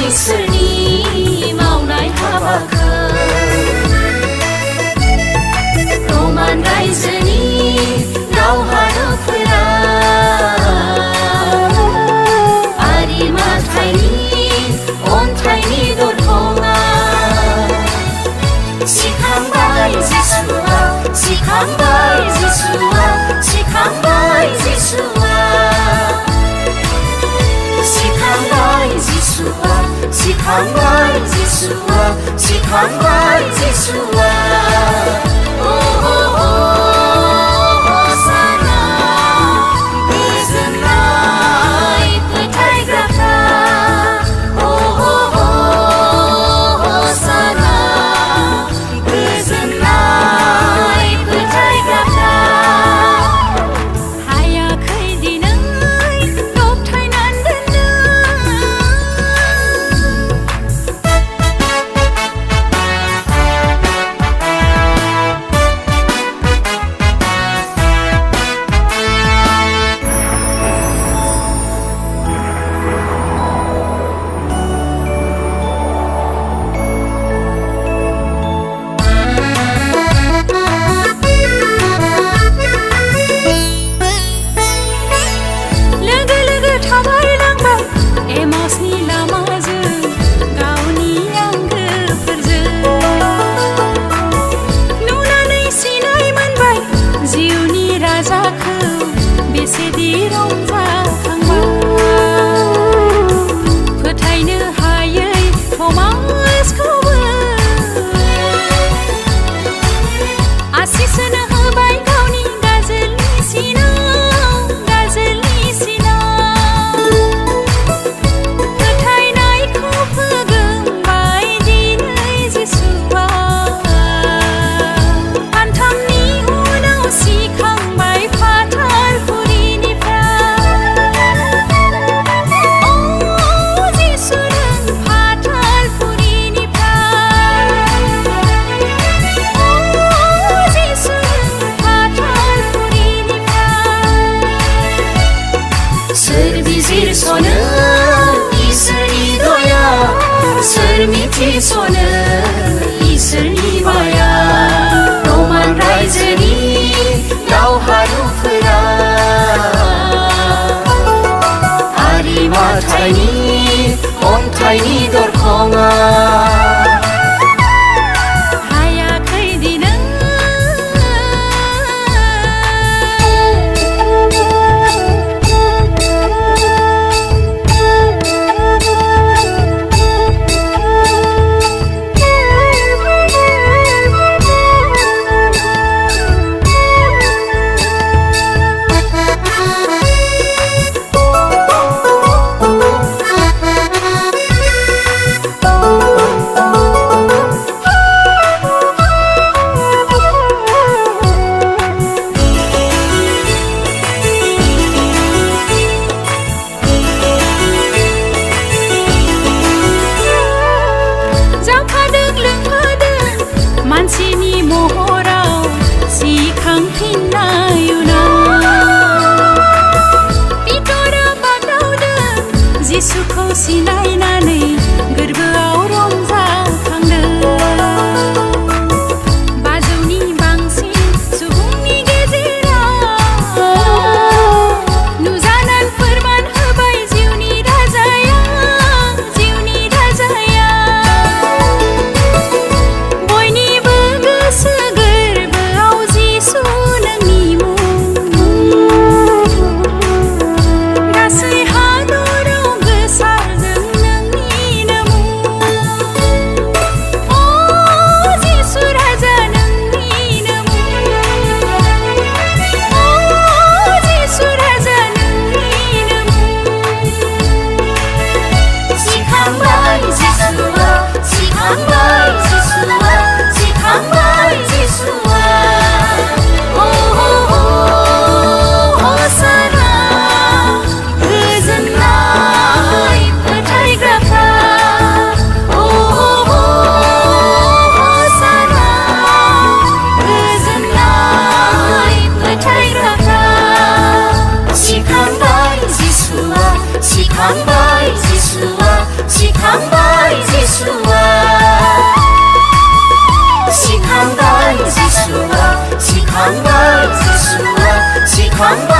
इसोरनि मावनाय हाबाखौ रमान रायजोनि दावहारुफोरा आरि माथाइनि अन्थाइनि दरखङा सिखांबाय जिसुआ सिखांबाय जिसुआ सिखांबाय जिसुआ सिखांबाय जिसुआ सिखांबाय जिसुआ सिखांबाय जिसुआ हसाना गोजोननाय फोथायग्राफ्रा हसाना गोजोननाय फोथायग्राफ्रा हायाखै दिनै दबथायनानै मिथिस'नो इसोरनि माया रमान रायजोनि दावहारुफोरा आरि माथाइनि अन्थाइनि दरखङा मानसिनि महराव सिखांफिननाय पितरा बादावदों जिसुखौ सिनायनानै गोरबोआव रंजाखांदों बाजौनि बांसिन सुबुंनि गेजेराव नुजानानै फोरमान होबाय जिउनि राजाया सिखांबाय जिसुआ सिखांबाय जिसुआ सिखांबाय जिसुआ सिखांबाय जिसुआ सिखांबाय